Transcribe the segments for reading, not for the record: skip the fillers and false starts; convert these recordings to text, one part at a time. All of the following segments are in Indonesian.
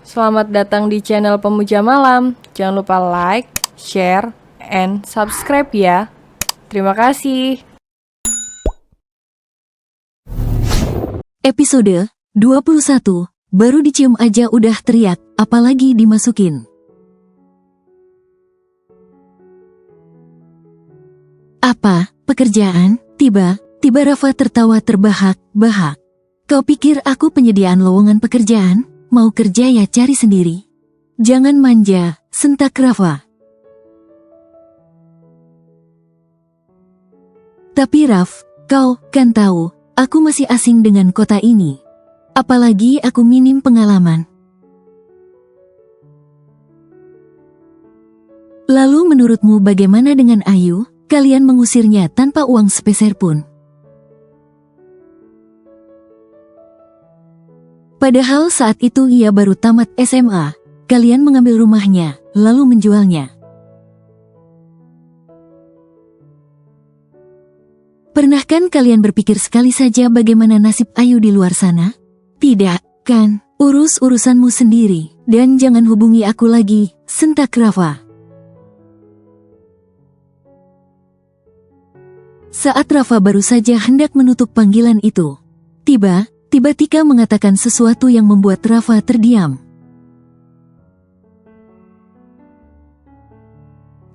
Selamat datang di channel Pemuja Malam. Jangan lupa like, share, and subscribe ya. Terima kasih. Episode 21. Baru dicium aja udah teriak, apalagi dimasukin. Apa, pekerjaan? Tiba-tiba Rafa tertawa terbahak-bahak. Kau pikir aku penyediaan lowongan pekerjaan? Mau kerja ya cari sendiri. Jangan manja, sentak Rafa. Tapi Raf, kau kan tahu, aku masih asing dengan kota ini. Apalagi aku minim pengalaman. Lalu menurutmu bagaimana dengan Ayu? Kalian mengusirnya tanpa uang sepeser pun. Padahal saat itu ia baru tamat SMA. Kalian mengambil rumahnya, lalu menjualnya. Pernahkan kalian berpikir sekali saja bagaimana nasib Ayu di luar sana? Tidak, kan? Urus urusanmu sendiri, dan jangan hubungi aku lagi, sentak Rafa. Saat Rafa baru saja hendak menutup panggilan itu, tiba Tika mengatakan sesuatu yang membuat Rafa terdiam.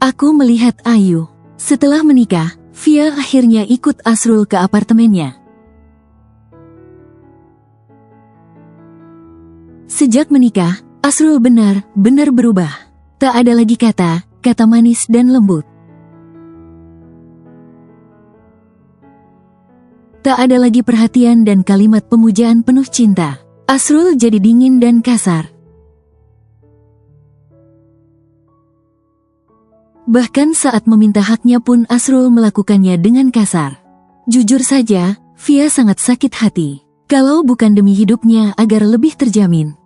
Aku melihat Ayu. Setelah menikah, Via akhirnya ikut Asrul ke apartemennya. Sejak menikah, Asrul benar-benar berubah. Tak ada lagi kata manis dan lembut. Tak ada lagi perhatian dan kalimat pemujaan penuh cinta. Asrul jadi dingin dan kasar. Bahkan saat meminta haknya pun Asrul melakukannya dengan kasar. Jujur saja, Via sangat sakit hati. Kalau bukan demi hidupnya agar lebih terjamin.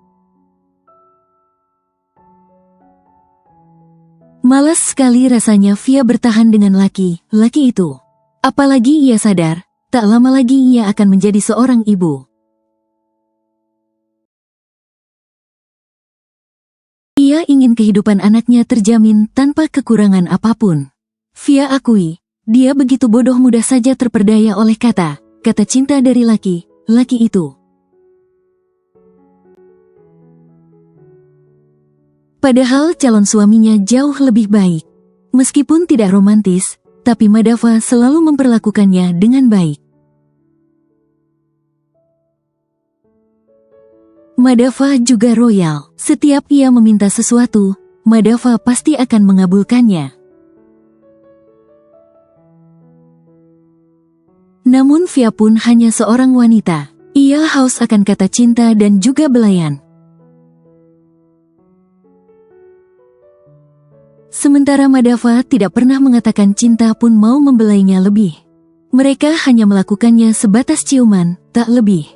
Malas sekali rasanya Via bertahan dengan laki itu. Apalagi ia sadar, tak lama lagi ia akan menjadi seorang ibu. Ia ingin kehidupan anaknya terjamin tanpa kekurangan apapun. Via akui, dia begitu bodoh mudah saja terperdaya oleh kata cinta dari laki itu. Padahal calon suaminya jauh lebih baik. Meskipun tidak romantis, tapi Madava selalu memperlakukannya dengan baik. Madava juga royal. Setiap ia meminta sesuatu, Madava pasti akan mengabulkannya. Namun Via pun hanya seorang wanita. Ia haus akan kata cinta dan juga belayan. Sementara Madava tidak pernah mengatakan cinta pun mau membelainya lebih. Mereka hanya melakukannya sebatas ciuman, tak lebih.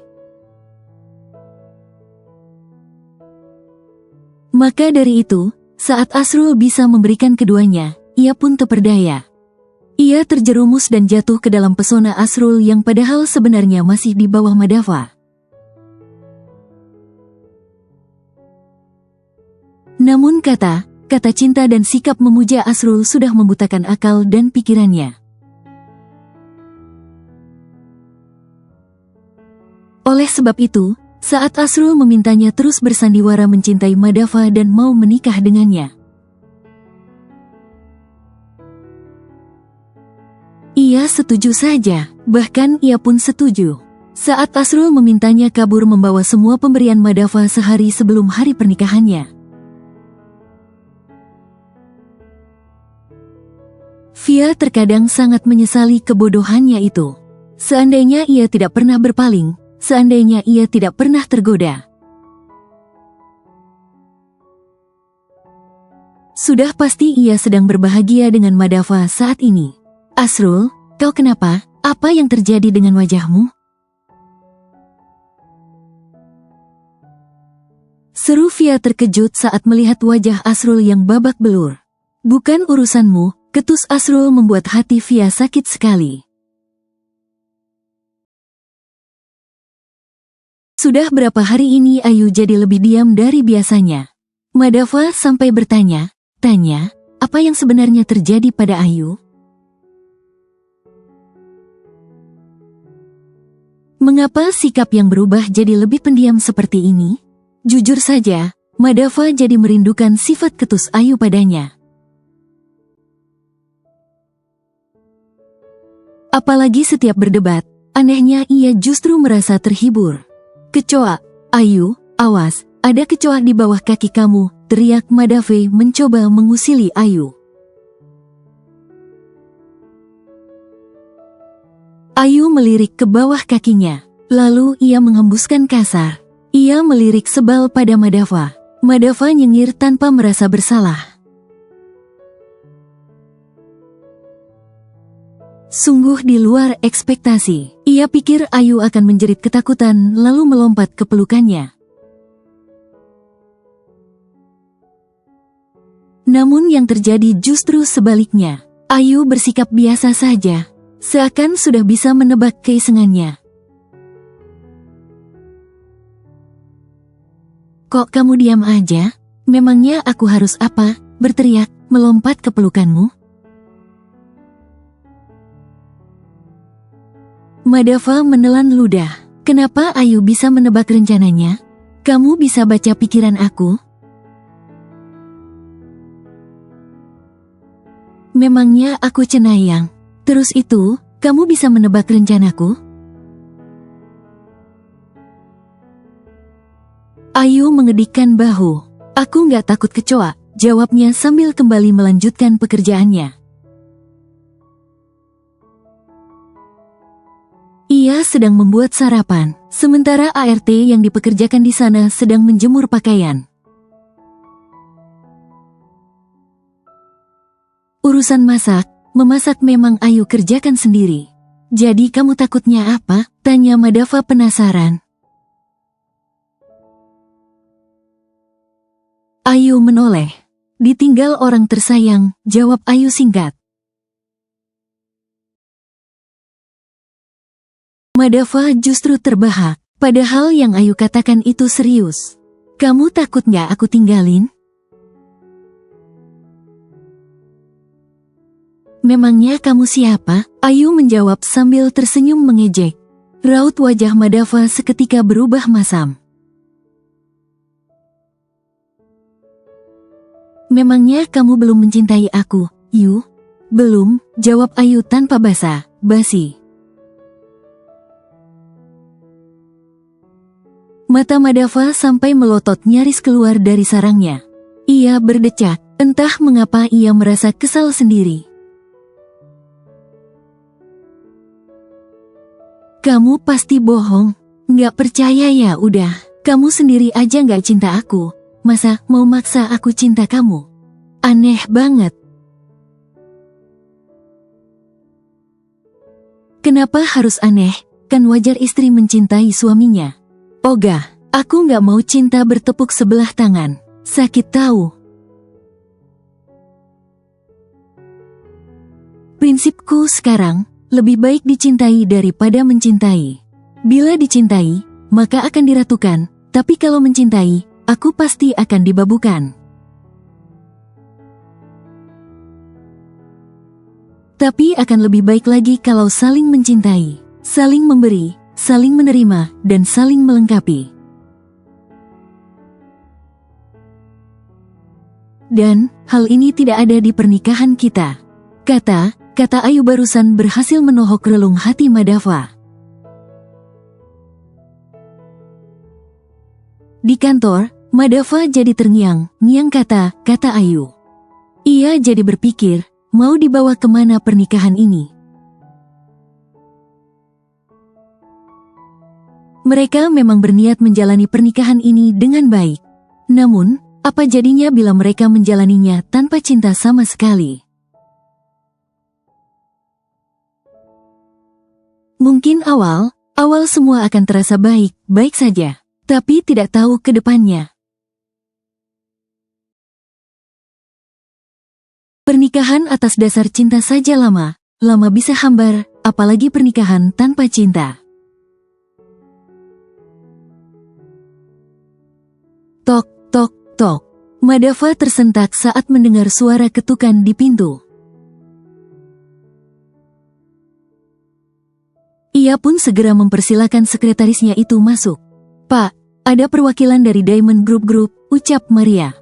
Maka dari itu, saat Asrul bisa memberikan keduanya, ia pun terperdaya. Ia terjerumus dan jatuh ke dalam pesona Asrul yang padahal sebenarnya masih di bawah Madava. Namun kata cinta dan sikap memuja Asrul sudah membutakan akal dan pikirannya. Oleh sebab itu, saat Asrul memintanya terus bersandiwara mencintai Madava dan mau menikah dengannya, ia setuju saja, bahkan ia pun setuju. Saat Asrul memintanya kabur membawa semua pemberian Madava sehari sebelum hari pernikahannya, Via terkadang sangat menyesali kebodohannya itu. Seandainya ia tidak pernah berpaling, seandainya ia tidak pernah tergoda, sudah pasti ia sedang berbahagia dengan Madava saat ini. Asrul, kau kenapa? Apa yang terjadi dengan wajahmu? Seru Via terkejut saat melihat wajah Asrul yang babak belur. Bukan urusanmu, ketus Asrul membuat hati Via sakit sekali. Sudah berapa hari ini Ayu jadi lebih diam dari biasanya? Madava sampai bertanya-tanya, apa yang sebenarnya terjadi pada Ayu? Mengapa sikap yang berubah jadi lebih pendiam seperti ini? Jujur saja, Madava jadi merindukan sifat ketus Ayu padanya. Apalagi setiap berdebat, anehnya ia justru merasa terhibur. "Kecoa, Ayu, awas, ada kecoa di bawah kaki kamu," teriak Madave mencoba mengusili Ayu. Ayu melirik ke bawah kakinya, lalu ia menghembuskan kasar. Ia melirik sebal pada Madava. Madava nyengir tanpa merasa bersalah. Sungguh di luar ekspektasi. Ia pikir Ayu akan menjerit ketakutan lalu melompat ke pelukannya. Namun yang terjadi justru sebaliknya. Ayu bersikap biasa saja, seakan sudah bisa menebak keisengannya. "Kok kamu diam aja? Memangnya aku harus apa? Berteriak, melompat ke pelukanmu?" Madava menelan ludah. Kenapa Ayu bisa menebak rencananya? Kamu bisa baca pikiran aku? Memangnya aku cenayang? Terus itu, kamu bisa menebak rencanaku? Ayu mengedikkan bahu. "Aku nggak takut kecoa," jawabnya sambil kembali melanjutkan pekerjaannya. Ia sedang membuat sarapan, sementara ART yang dipekerjakan di sana sedang menjemur pakaian. Urusan memasak memang Ayu kerjakan sendiri. "Jadi kamu takutnya apa?" tanya Madava penasaran. Ayu menoleh. "Ditinggal orang tersayang," jawab Ayu singkat. Madava justru terbahak, padahal yang Ayu katakan itu serius. "Kamu takut nggak aku tinggalin?" "Memangnya kamu siapa?" Ayu menjawab sambil tersenyum mengejek. Raut wajah Madava seketika berubah masam. "Memangnya kamu belum mencintai aku, Yu?" "Belum," jawab Ayu tanpa basa-basi. Mata Madava sampai melotot nyaris keluar dari sarangnya. Ia berdecak, entah mengapa ia merasa kesal sendiri. "Kamu pasti bohong. Nggak percaya ya udah, kamu sendiri aja nggak cinta aku. Masa mau maksa aku cinta kamu? Aneh banget." "Kenapa harus aneh? Kan wajar istri mencintai suaminya." "Ogah, aku nggak mau cinta bertepuk sebelah tangan. Sakit tahu." "Prinsipku sekarang, lebih baik dicintai daripada mencintai. Bila dicintai, maka akan diratukan, tapi kalau mencintai, aku pasti akan dibabukan. Tapi akan lebih baik lagi kalau saling mencintai, saling memberi, saling menerima, dan saling melengkapi. Dan, hal ini tidak ada di pernikahan kita." Kata Ayu barusan berhasil menohok relung hati Madava. Di kantor, Madava jadi terngiang-ngiang kata Ayu. Ia jadi berpikir, mau dibawa kemana pernikahan ini. Mereka memang berniat menjalani pernikahan ini dengan baik. Namun, apa jadinya bila mereka menjalaninya tanpa cinta sama sekali? Mungkin awal semua akan terasa baik-baik saja, tapi tidak tahu ke depannya. Pernikahan atas dasar cinta saja lama bisa hambar, apalagi pernikahan tanpa cinta. tok, tok, tok. Madava tersentak saat mendengar suara ketukan di pintu. Ia pun segera mempersilakan sekretarisnya itu masuk. "Pak, ada perwakilan dari Diamond Group," ucap Maria.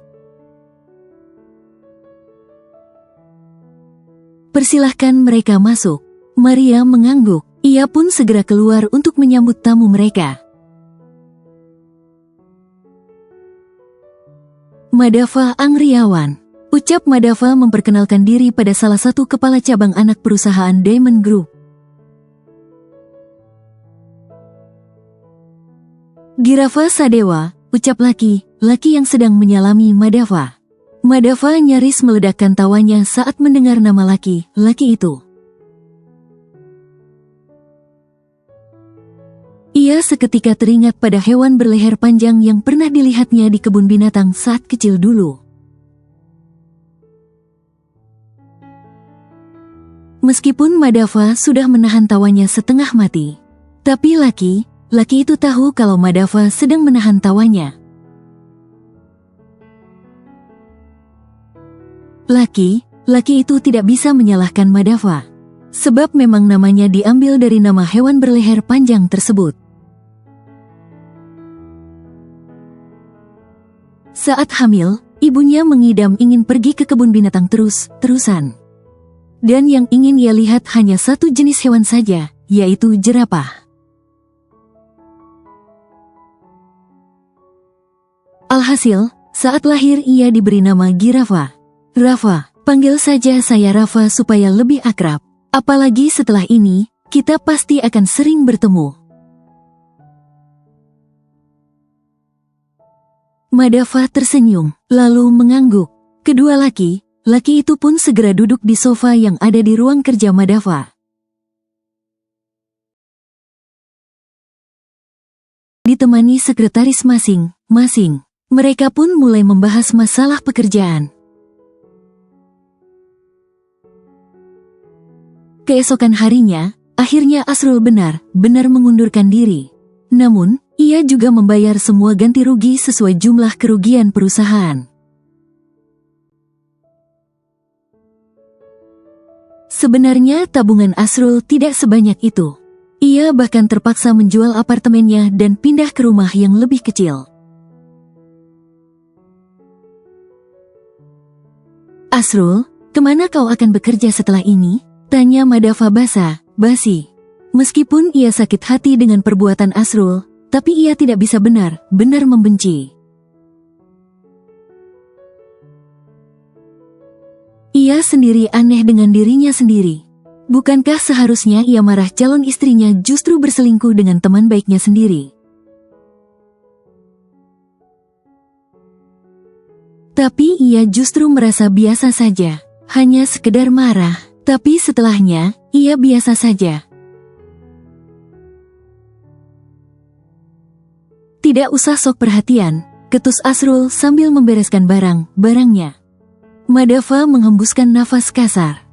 "Persilahkan mereka masuk." Maria mengangguk. Ia pun segera keluar untuk menyambut tamu mereka. "Madava Angriawan," ucap Madava memperkenalkan diri pada salah satu kepala cabang anak perusahaan Diamond Group. "Girava Sadewa," ucap laki yang sedang menyalami Madava. Madava nyaris meledakkan tawanya saat mendengar nama laki itu. Ia seketika teringat pada hewan berleher panjang yang pernah dilihatnya di kebun binatang saat kecil dulu. Meskipun Madava sudah menahan tawanya setengah mati, tapi laki itu tahu kalau Madava sedang menahan tawanya. Laki itu tidak bisa menyalahkan Madava, sebab memang namanya diambil dari nama hewan berleher panjang tersebut. Saat hamil, ibunya mengidam ingin pergi ke kebun binatang terus-terusan. Dan yang ingin ia lihat hanya satu jenis hewan saja, yaitu jerapah. Alhasil, saat lahir ia diberi nama Girava. "Rafa, panggil saja saya Rafa supaya lebih akrab. Apalagi setelah ini, kita pasti akan sering bertemu." Madava tersenyum, lalu mengangguk. Kedua laki itu pun segera duduk di sofa yang ada di ruang kerja Madava. Ditemani sekretaris masing-masing, mereka pun mulai membahas masalah pekerjaan. Keesokan harinya, akhirnya Asrul benar-benar mengundurkan diri. Namun, ia juga membayar semua ganti rugi sesuai jumlah kerugian perusahaan. Sebenarnya tabungan Asrul tidak sebanyak itu. Ia bahkan terpaksa menjual apartemennya dan pindah ke rumah yang lebih kecil. "Asrul, kemana kau akan bekerja setelah ini?" tanya Madava basa-basi. Meskipun ia sakit hati dengan perbuatan Asrul, tapi ia tidak bisa benar-benar membenci. Ia sendiri aneh dengan dirinya sendiri. Bukankah seharusnya ia marah calon istrinya justru berselingkuh dengan teman baiknya sendiri? Tapi ia justru merasa biasa saja, hanya sekedar marah. Tapi setelahnya, ia biasa saja. "Tidak usah sok perhatian," ketus Asrul sambil membereskan barang-barangnya. Madava menghembuskan nafas kasar.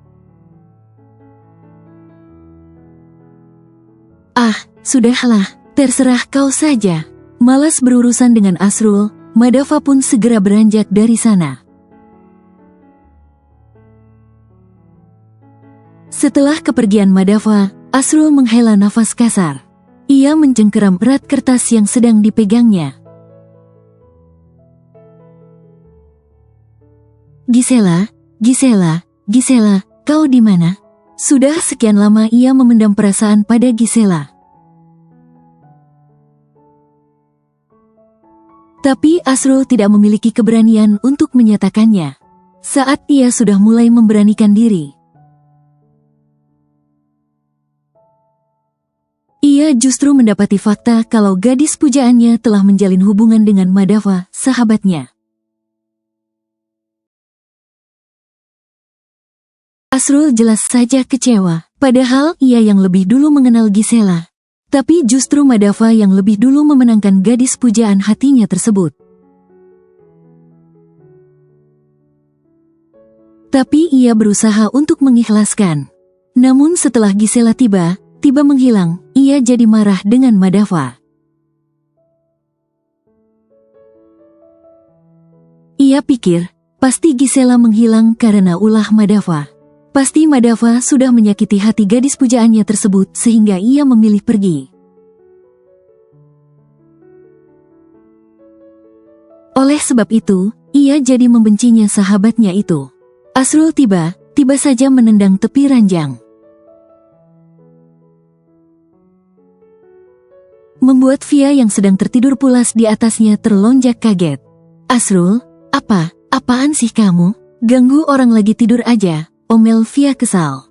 "Ah, sudahlah, terserah kau saja." Malas berurusan dengan Asrul, Madava pun segera beranjak dari sana. Setelah kepergian Madava, Asrul menghela nafas kasar. Ia mencengkeram erat kertas yang sedang dipegangnya. Gisela, kau di mana?" Sudah sekian lama ia memendam perasaan pada Gisela. Tapi Asrul tidak memiliki keberanian untuk menyatakannya. Saat ia sudah mulai memberanikan diri, ia justru mendapati fakta kalau gadis pujaannya telah menjalin hubungan dengan Madava, sahabatnya. Asrul jelas saja kecewa, padahal ia yang lebih dulu mengenal Gisela. Tapi justru Madava yang lebih dulu memenangkan gadis pujaan hatinya tersebut. Tapi ia berusaha untuk mengikhlaskan. Namun setelah Gisela tiba menghilang, ia jadi marah dengan Madava. Ia pikir, pasti Gisela menghilang karena ulah Madava. Pasti Madava sudah menyakiti hati gadis pujaannya tersebut sehingga ia memilih pergi. Oleh sebab itu, ia jadi membencinya sahabatnya itu. Asrul tiba saja menendang tepi ranjang. Membuat Via yang sedang tertidur pulas di atasnya terlonjak kaget. Asrul, apaan sih kamu? Ganggu orang lagi tidur aja, omel Via kesal.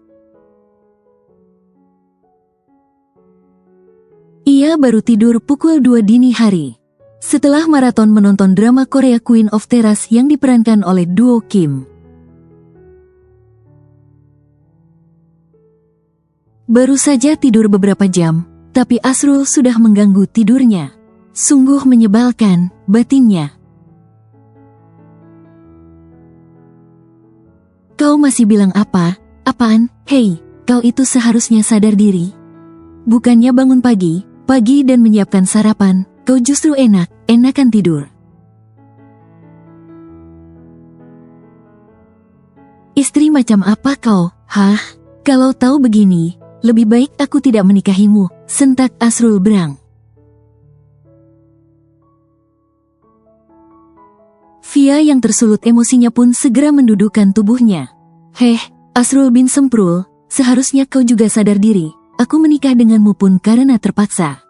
Ia baru tidur pukul 2 dini hari. Setelah maraton menonton drama Korea Queen of Teras yang diperankan oleh duo Kim. Baru saja tidur beberapa jam, tapi Asrul sudah mengganggu tidurnya. Sungguh menyebalkan, batinnya. Kau masih bilang apaan? Hei, kau itu seharusnya sadar diri. Bukannya bangun pagi dan menyiapkan sarapan, kau justru enakan tidur. Istri macam apa kau? Hah? Kalau tahu begini, lebih baik aku tidak menikahimu, sentak Asrul berang. Via yang tersulut emosinya pun segera mendudukkan tubuhnya. Asrul bin Semprul, seharusnya kau juga sadar diri, aku menikah denganmu pun karena terpaksa.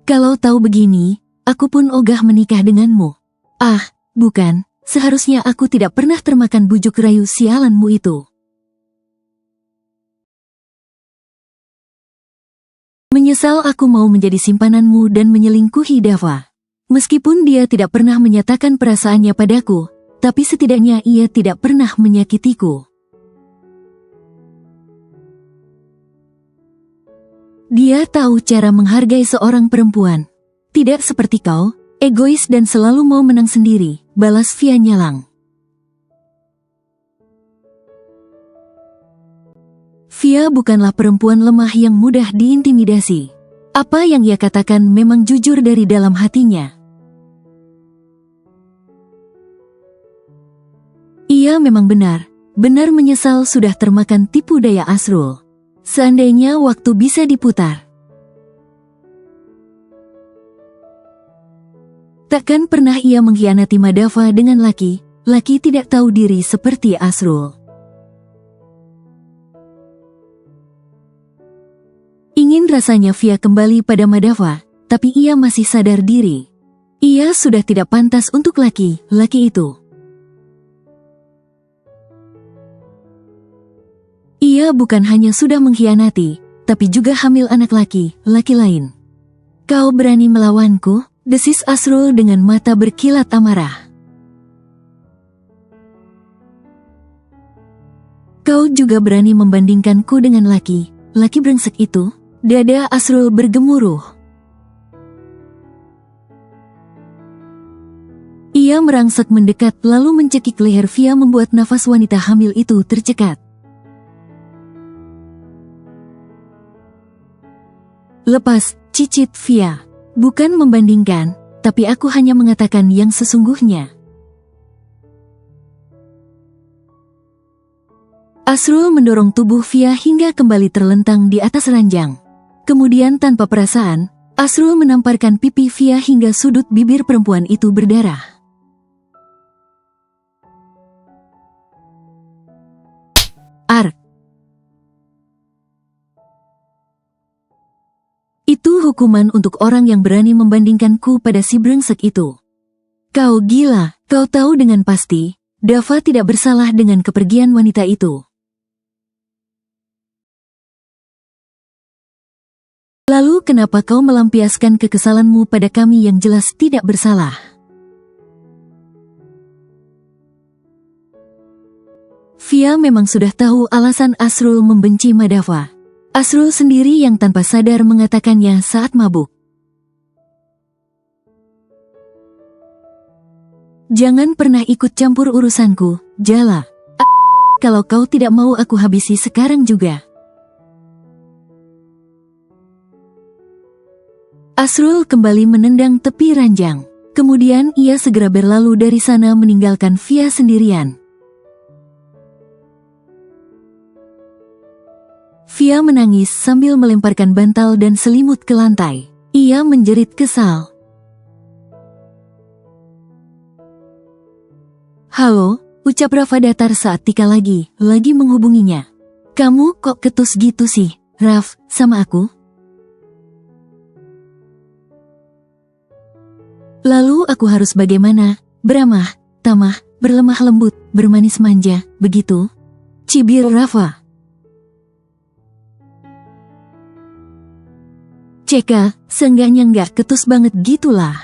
Kalau tahu begini, aku pun ogah menikah denganmu. Bukan. Seharusnya aku tidak pernah termakan bujuk rayu sialanmu itu. Menyesal aku mau menjadi simpananmu dan menyelingkuhi Dava. Meskipun dia tidak pernah menyatakan perasaannya padaku, tapi setidaknya ia tidak pernah menyakitiku. Dia tahu cara menghargai seorang perempuan. Tidak seperti kau, egois dan selalu mau menang sendiri, balas Via nyalang. Via bukanlah perempuan lemah yang mudah diintimidasi. Apa yang ia katakan memang jujur dari dalam hatinya. Ia memang benar menyesal sudah termakan tipu daya Asrul. Seandainya waktu bisa diputar, takkan pernah ia mengkhianati Madava dengan laki tidak tahu diri seperti Asrul. Ingin rasanya Via kembali pada Madava, tapi ia masih sadar diri. Ia sudah tidak pantas untuk laki itu. Ia bukan hanya sudah mengkhianati, tapi juga hamil anak laki lain. Kau berani melawanku? Desis Asrul dengan mata berkilat amarah. Kau juga berani membandingkanku dengan laki brengsek itu? Dada Asrul bergemuruh. Ia merangsek mendekat lalu mencekik leher Via membuat nafas wanita hamil itu tercekat. Lepas, cicit Via. Bukan membandingkan, tapi aku hanya mengatakan yang sesungguhnya. Asrul mendorong tubuh Via hingga kembali terlentang di atas ranjang. Kemudian tanpa perasaan, Asrul menamparkan pipi Via hingga sudut bibir perempuan itu berdarah. Ark. Itu hukuman untuk orang yang berani membandingkanku pada si brengsek itu. Kau gila, kau tahu dengan pasti, Dava tidak bersalah dengan kepergian wanita itu. Lalu kenapa kau melampiaskan kekesalanmu pada kami yang jelas tidak bersalah? Via memang sudah tahu alasan Asrul membenci Madava. Asrul sendiri yang tanpa sadar mengatakannya saat mabuk. Jangan pernah ikut campur urusanku, Jala. Kalau kau tidak mau aku habisi sekarang juga. Asrul kembali menendang tepi ranjang. Kemudian ia segera berlalu dari sana meninggalkan Via sendirian. Via menangis sambil melemparkan bantal dan selimut ke lantai. Ia menjerit kesal. "Halo," ucap Rafa datar saat Tika lagi menghubunginya. "Kamu kok ketus gitu sih, Raf, sama aku?" "Lalu aku harus bagaimana? Beramah, tamah, berlemah lembut, bermanis manja, begitu?" cibir Rafa. "Ceka, seenggaknya nggak ketus banget gitulah."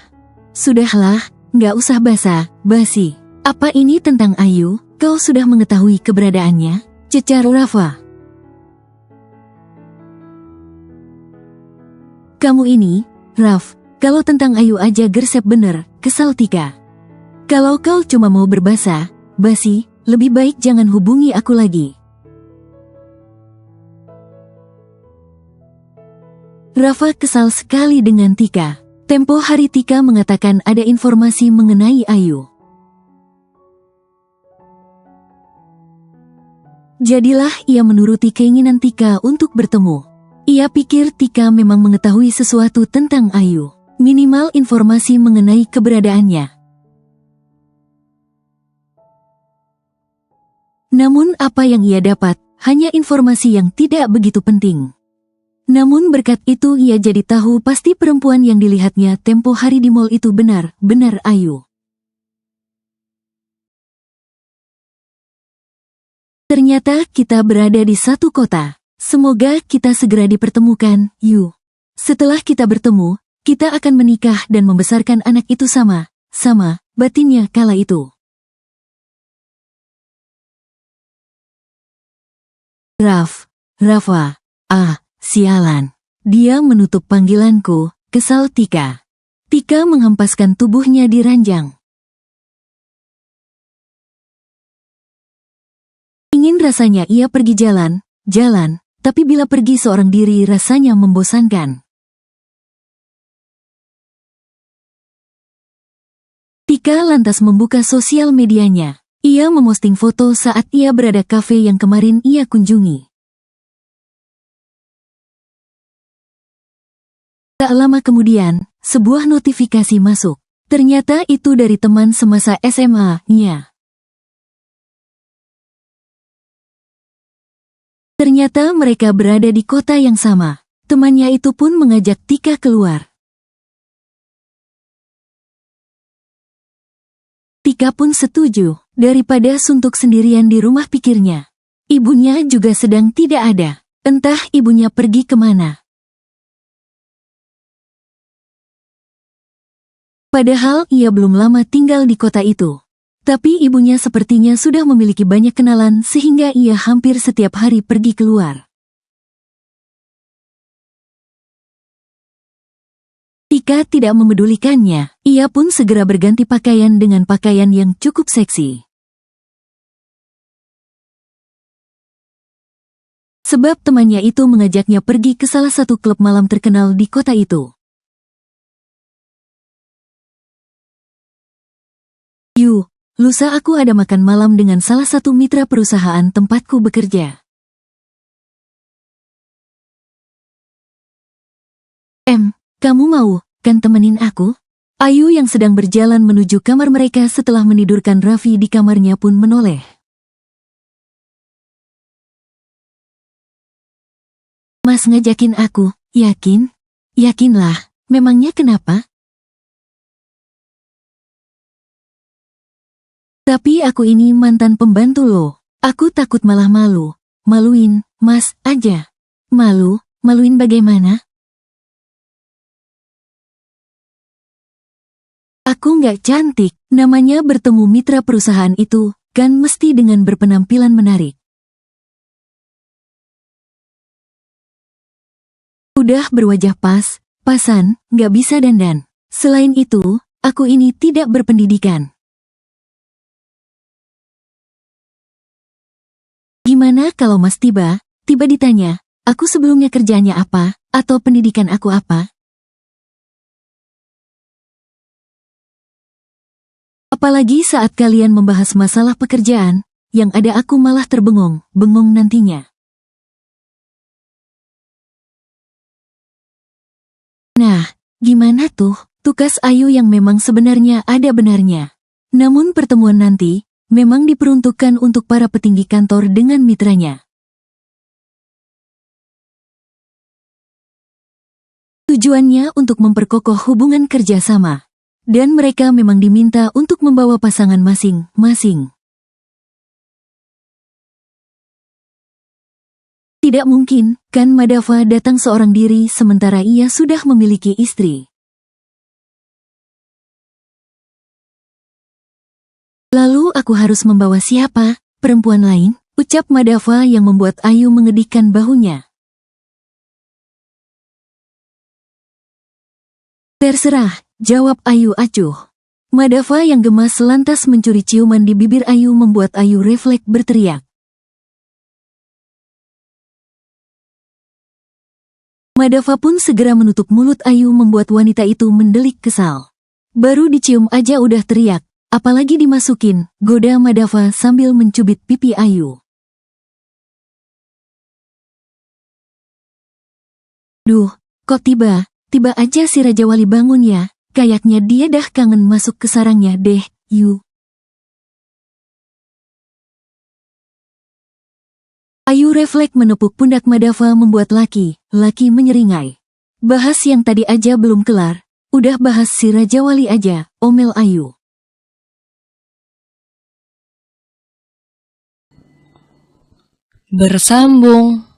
"Sudahlah, nggak usah basa-basi. Apa ini tentang Ayu? Kau sudah mengetahui keberadaannya?" cecar Rafa. "Kamu ini, Raf, kalau tentang Ayu aja gersep bener," kesal Tika. "Kalau kau cuma mau berbasa basi, lebih baik jangan hubungi aku lagi." Rafa kesal sekali dengan Tika. Tempo hari Tika mengatakan ada informasi mengenai Ayu. Jadilah ia menuruti keinginan Tika untuk bertemu. Ia pikir Tika memang mengetahui sesuatu tentang Ayu. Minimal informasi mengenai keberadaannya. Namun apa yang ia dapat, hanya informasi yang tidak begitu penting. Namun berkat itu ia jadi tahu pasti perempuan yang dilihatnya tempo hari di mall itu benar-benar Ayu. "Ternyata kita berada di satu kota. Semoga kita segera dipertemukan, Yu. Setelah kita bertemu, kita akan menikah dan membesarkan anak itu sama batinnya kala itu." Rafa, sialan. Dia menutup panggilanku, kesal Tika. Tika menghempaskan tubuhnya di ranjang. Ingin rasanya ia pergi jalan, tapi bila pergi seorang diri rasanya membosankan. Tika lantas membuka sosial medianya. Ia memosting foto saat ia berada kafe yang kemarin ia kunjungi. Tak lama kemudian, sebuah notifikasi masuk. Ternyata itu dari teman semasa SMA-nya. Ternyata mereka berada di kota yang sama. Temannya itu pun mengajak Tika keluar. Tika pun setuju, daripada suntuk sendirian di rumah pikirnya. Ibunya juga sedang tidak ada. Entah ibunya pergi kemana. Padahal ia belum lama tinggal di kota itu. Tapi ibunya sepertinya sudah memiliki banyak kenalan sehingga ia hampir setiap hari pergi keluar. Tika tidak memedulikannya, ia pun segera berganti pakaian dengan pakaian yang cukup seksi. Sebab temannya itu mengajaknya pergi ke salah satu klub malam terkenal di kota itu. "Yu, lusa aku ada makan malam dengan salah satu mitra perusahaan tempatku bekerja. Kamu mau kan temenin aku?" Ayu yang sedang berjalan menuju kamar mereka setelah menidurkan Raffi di kamarnya pun menoleh. "Mas ngajakin aku, yakin? Yakinlah, memangnya kenapa?" "Tapi aku ini mantan pembantu loh. Aku takut malah malu. Maluin, mas, aja." Maluin bagaimana?" "Aku nggak cantik, namanya bertemu mitra perusahaan itu, kan mesti dengan berpenampilan menarik. Udah berwajah pasan, nggak bisa dandan. Selain itu, aku ini tidak berpendidikan." "Gimana kalau mas tiba ditanya, aku sebelumnya kerjanya apa, atau pendidikan aku apa?" Apalagi saat kalian membahas masalah pekerjaan, yang ada aku malah bengong nantinya. Nah, gimana tuh? Tugas Ayu yang memang sebenarnya ada benarnya. Namun pertemuan nanti, memang diperuntukkan untuk para petinggi kantor dengan mitranya. Tujuannya untuk memperkokoh hubungan kerjasama. Dan mereka memang diminta untuk membawa pasangan masing-masing. Tidak mungkin, kan Madava datang seorang diri sementara ia sudah memiliki istri. Lalu aku harus membawa siapa? Perempuan lain? Ucap Madava yang membuat Ayu mengedihkan bahunya. Terserah, jawab Ayu acuh. Madava yang gemas lantas mencuri ciuman di bibir Ayu membuat Ayu refleks berteriak. Madava pun segera menutup mulut Ayu membuat wanita itu mendelik kesal. Baru dicium aja udah teriak, apalagi dimasukin, goda Madava sambil mencubit pipi Ayu. Duh, kok tiba aja si Raja Wali bangun ya, kayaknya dia dah kangen masuk ke sarangnya deh, Yu. Ayu refleks menepuk pundak Madava membuat laki menyeringai. Bahas yang tadi aja belum kelar, udah bahas si Raja Wali aja, omel Ayu. Bersambung.